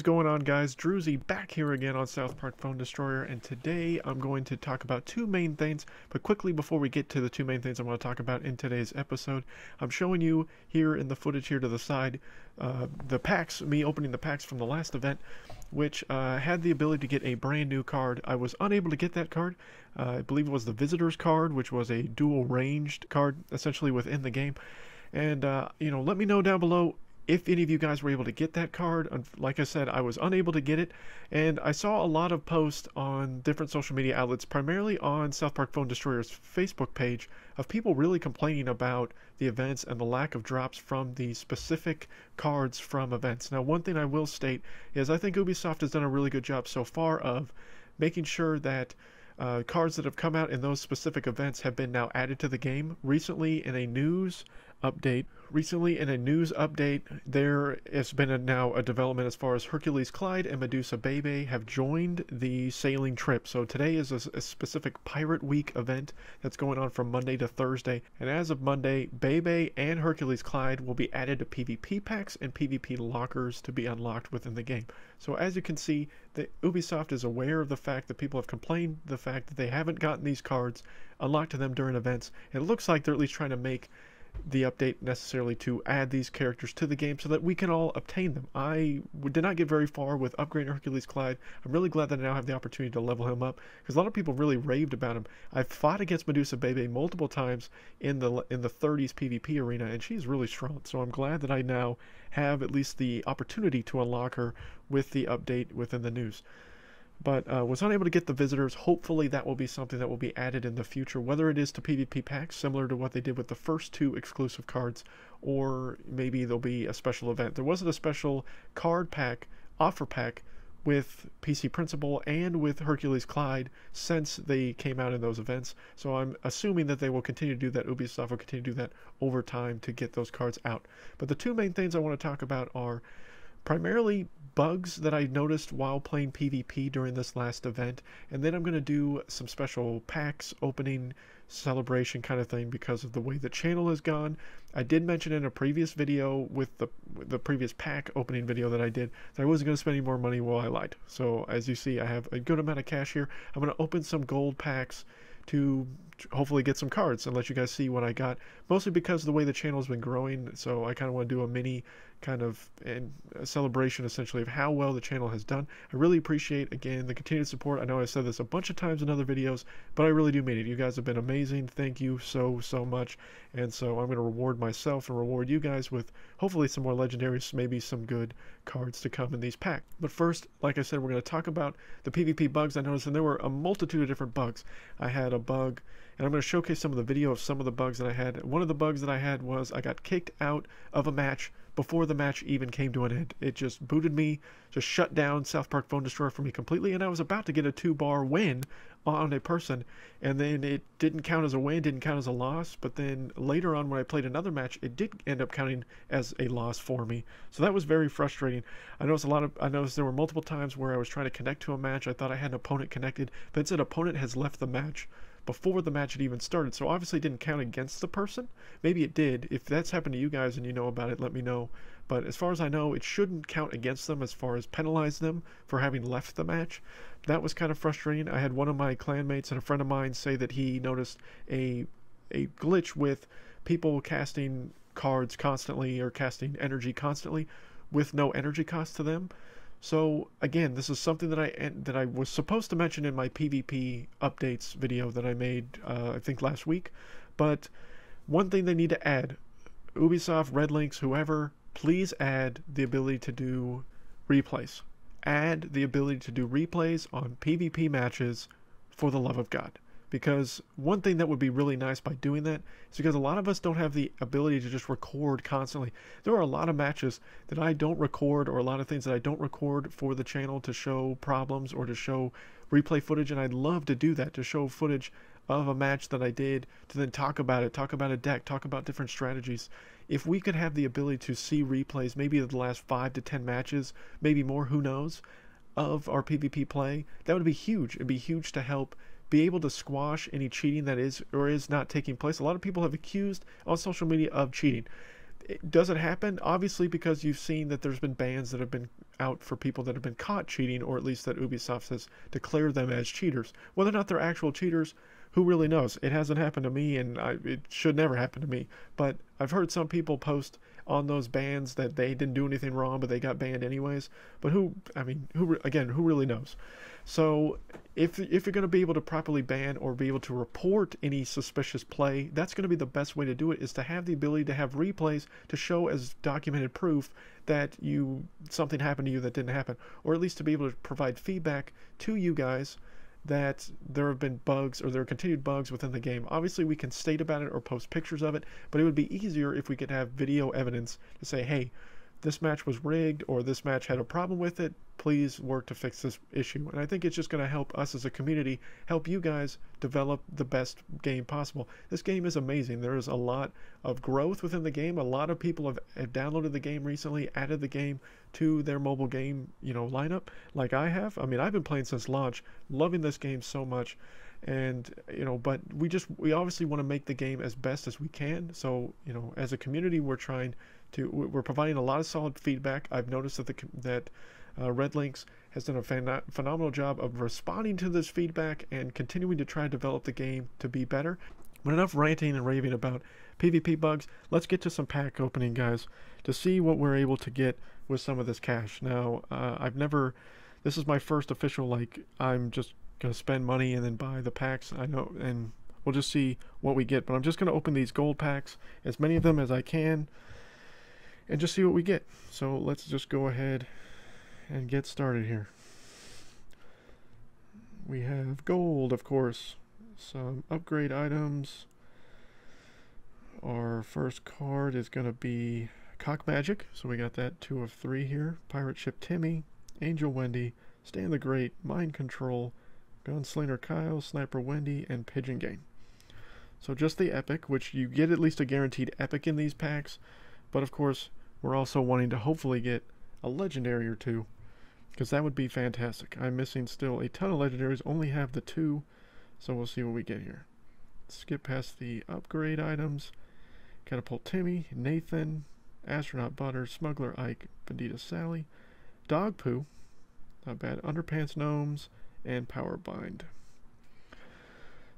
is going on, guys? Drewzy back here again on South Park Phone Destroyer, and today I'm going to talk about two main things. But quickly, before we get to the two main things I want to talk about in today's episode, I'm showing you here in the footage here to the side the packs, me opening the packs from the last event, which had the ability to get a brand new card. I was unable to get that card. I believe it was the Visitor's card, which was a dual ranged card essentially within the game. And let me know down below if any of you guys were able to get that card. Like I said, I was unable to get it, and I saw a lot of posts on different social media outlets, primarily on South Park Phone Destroyer's Facebook page, of people really complaining about the events and the lack of drops from the specific cards from events. Now, one thing I will state is I think Ubisoft has done a really good job so far of making sure that cards that have come out in those specific events have been now added to the game. Recently, in a news update, there has been now a development as far as Hercules Clyde and Medusa Bebe have joined the sailing trip. So today is a specific Pirate Week event that's going on from Monday to Thursday. And as of Monday, Bebe and Hercules Clyde will be added to PvP packs and PvP lockers to be unlocked within the game. So as you can see, Ubisoft is aware of the fact that people have complained the fact that they haven't gotten these cards unlocked to them during events. And it looks like they're at least trying to make the update necessarily to add these characters to the game so that we can all obtain them. I did not get very far with upgrading Hercules Clyde. I'm really glad that I now have the opportunity to level him up, because a lot of people really raved about him. I've fought against Medusa Bebe multiple times in the 30s PvP arena, and she's really strong. So I'm glad that I now have at least the opportunity to unlock her with the update within the news. But was unable to get the visitors. Hopefully that will be something that will be added in the future, whether it is to PvP packs, similar to what they did with the first two exclusive cards, or maybe there'll be a special event. There wasn't a special card pack, offer pack, with PC Principal and with Hercules Clyde since they came out in those events. So I'm assuming that they will continue to do that. Ubisoft will continue to do that over time to get those cards out. But the two main things I want to talk about are primarily bugs that I noticed while playing PvP during this last event, and then I'm going to do some special packs opening celebration kind of thing because of the way the channel has gone. I did mention in a previous video with the previous pack opening video that I did that I wasn't going to spend any more money. Well, I lied. So as you see, I have a good amount of cash here. I'm going to open some gold packs to hopefully get some cards and let you guys see what I got, mostly because of the way the channel has been growing. So I kind of want to do a mini kind of a celebration essentially of how well the channel has done. I really appreciate, again, the continued support. I know I said this a bunch of times in other videos, but I really do mean it. You guys have been amazing. Thank you so much. And so I'm going to reward myself and reward you guys with hopefully some more legendaries, maybe some good cards to come in these packs. But first, like I said, we're going to talk about the PvP bugs I noticed, and there were a multitude of different bugs. I had a bug, and I'm going to showcase some of the video of some of the bugs that I had. One of the bugs that I had was I got kicked out of a match before the match even came to an end. It just booted me, just shut down South Park Phone Destroyer for me completely, and I was about to get a 2-bar win on a person, and then it didn't count as a win, didn't count as a loss. But then later on when I played another match, it did end up counting as a loss for me. So that was very frustrating. I noticed there were multiple times where I was trying to connect to a match. I thought I had an opponent connected, but it said opponent has left the match before the match had even started. So obviously it didn't count against the person. Maybe it did. If that's happened to you guys and you know about it, let me know. But as far as I know, it shouldn't count against them as far as penalize them for having left the match. That was kind of frustrating. I had one of my clanmates and a friend of mine say that he noticed a glitch with people casting cards constantly or casting energy constantly with no energy cost to them. So again, this is something that I was supposed to mention in my PvP updates video that I made I think last week. But one thing they need to add, Ubisoft, Red Links, whoever, please add the ability to do replays. Add the ability to do replays on PvP matches, for the love of God. Because one thing that would be really nice by doing that is because a lot of us don't have the ability to just record constantly. There are a lot of matches that I don't record, or a lot of things that I don't record for the channel to show problems or to show replay footage, and I'd love to do that, to show footage of a match that I did, to then talk about it, talk about a deck, talk about different strategies. If we could have the ability to see replays, maybe of the last 5 to 10 matches, maybe more, who knows, of our PvP play, that would be huge. It'd be huge to help be able to squash any cheating that is or is not taking place. A lot of people have accused on social media of cheating. Does it happen? Obviously, because you've seen that there's been bans that have been out for people that have been caught cheating, or at least that Ubisoft has declared them as cheaters. Whether or not they're actual cheaters, who really knows? It hasn't happened to me, and it should never happen to me. But I've heard some people post on those bans that they didn't do anything wrong, but they got banned anyways. But who really knows? So if you're going to be able to properly ban or be able to report any suspicious play, that's going to be the best way to do it, is to have the ability to have replays to show as documented proof that something happened to you that didn't happen, or at least to be able to provide feedback to you guys that there have been bugs or there are continued bugs within the game. Obviously, we can state about it or post pictures of it, but it would be easier if we could have video evidence to say, hey, this match was rigged, or this match had a problem with it. Please work to fix this issue. And I think it's just going to help us as a community, help you guys develop the best game possible. This game is amazing. There is a lot of growth within the game. A lot of people have downloaded the game recently, added the game to their mobile game, lineup, like I have. I mean, I've been playing since launch, loving this game so much. And but we obviously want to make the game as best as we can. So as a community, we're providing a lot of solid feedback. I've noticed that Red Links has done a phenomenal job of responding to this feedback and continuing to try to develop the game to be better. But enough ranting and raving about PvP bugs. Let's get to some pack opening, guys, to see what we're able to get with some of this cash. Now, this is my first official, I'm just going to spend money and then buy the packs. I know, and we'll just see what we get. But I'm just going to open these gold packs, as many of them as I can, and just see what we get. So let's just go ahead and get started here. We have gold, of course, some upgrade items. Our first card is going to be Cock Magic, so we got that 2 of 3 here. Pirate Ship Timmy, Angel Wendy, Stan the Great, Mind Control, Gunslinger Kyle, Sniper Wendy, and Pigeon Gang. So just the epic, which you get at least a guaranteed epic in these packs, but of course we're also wanting to hopefully get a legendary or 2, because that would be fantastic. I'm missing still a ton of legendaries, only have the 2, so we'll see what we get here. Skip past the upgrade items. Catapult Timmy, Nathan, Astronaut Butter, Smuggler Ike, Bandita Sally, Dog Poo, not bad, Underpants Gnomes, and Power Bind.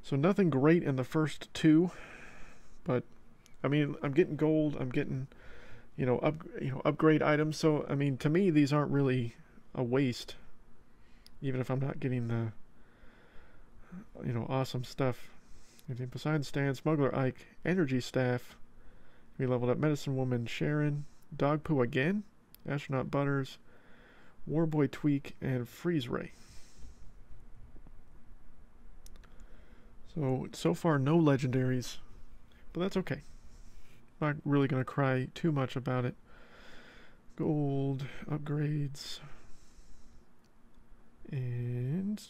So nothing great in the first 2, but I mean, I'm getting gold, I'm getting upgrade items, so I mean, to me these aren't really a waste, even if I'm not getting the awesome stuff. Poseidon Stand, Smuggler Ike, Energy Staff. We leveled up Medicine Woman Sharon, Dog Poo again, Astronaut Butters, Warboy Tweak, and Freeze Ray. So far no legendaries, but that's okay. Not really going to cry too much about it. Gold, upgrades, and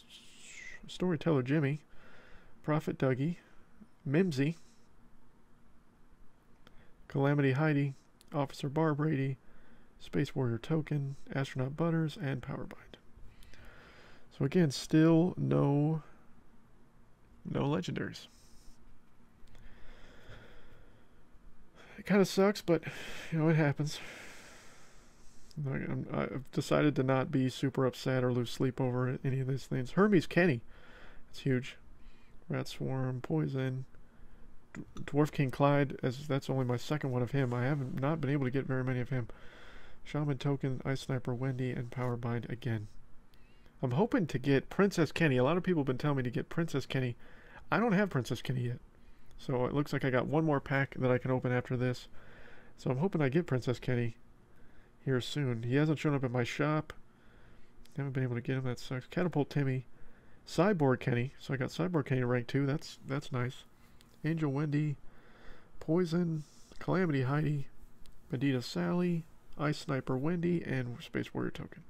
Storyteller Jimmy, Prophet Dougie, Mimsy, Calamity Heidi, Officer Bar Brady, Space Warrior Token, Astronaut Butters, and Powerbind. So again, still no legendaries. It kind of sucks, but it happens. I've decided to not be super upset or lose sleep over any of these things. Hermes Kenny, that's huge. Rat Swarm, Poison, Dwarf King Clyde, as that's only my second one of him. I haven't not been able to get very many of him. Shaman Token, Ice Sniper Wendy, and Powerbind again. I'm hoping to get Princess Kenny. A lot of people have been telling me to get Princess Kenny. I don't have Princess Kenny yet. So it looks like I got one more pack that I can open after this. So I'm hoping I get Princess Kenny here soon. He hasn't shown up at my shop. Haven't been able to get him. That sucks. Catapult Timmy. Cyborg Kenny. So I got Cyborg Kenny rank 2. That's nice. Angel Wendy. Poison. Calamity Heidi. Bandita Sally. Ice Sniper Wendy. And Space Warrior Token.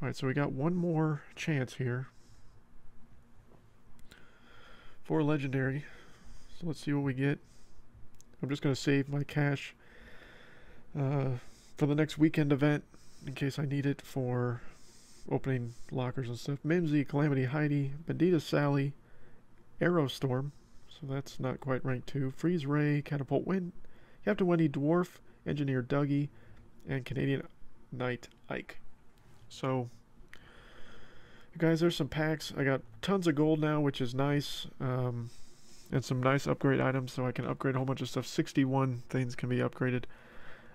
Alright, so we got one more chance here for legendary. So let's see what we get. I'm just going to save my cash for the next weekend event in case I need it for opening lockers and stuff. Mimsy, Calamity Heidi, Bandita Sally, Arrow Storm. So that's not quite rank 2. Freeze Ray, Catapult Captain Wendy Dwarf, Engineer Dougie, and Canadian Knight Ike. So, guys, there's some packs. I got tons of gold now, which is nice, and some nice upgrade items, so I can upgrade a whole bunch of stuff. 61 things can be upgraded.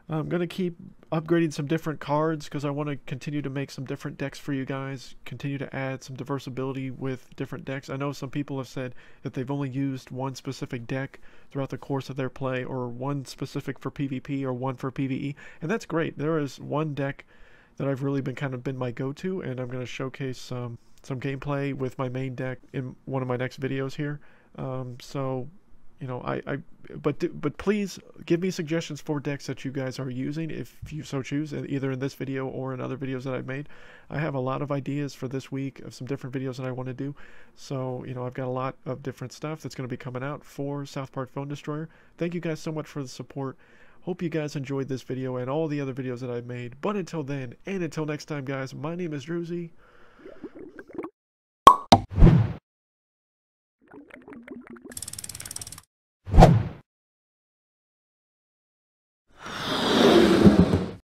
I'm going to keep upgrading some different cards because I want to continue to make some different decks for you guys, continue to add some diversibility with different decks. I know some people have said that they've only used one specific deck throughout the course of their play, or one specific for PvP or one for PvE, and that's great. There is one deck that I've really been my go-to, and I'm going to showcase some gameplay with my main deck in one of my next videos here. So, you know, but please give me suggestions for decks that you guys are using if you so choose, either in this video or in other videos that I've made. I have a lot of ideas for this week of some different videos that I want to do. So, you know, I've got a lot of different stuff that's going to be coming out for South Park Phone Destroyer. Thank you guys so much for the support. Hope you guys enjoyed this video and all the other videos that I've made. But until then, and until next time, guys, my name is Drewzy.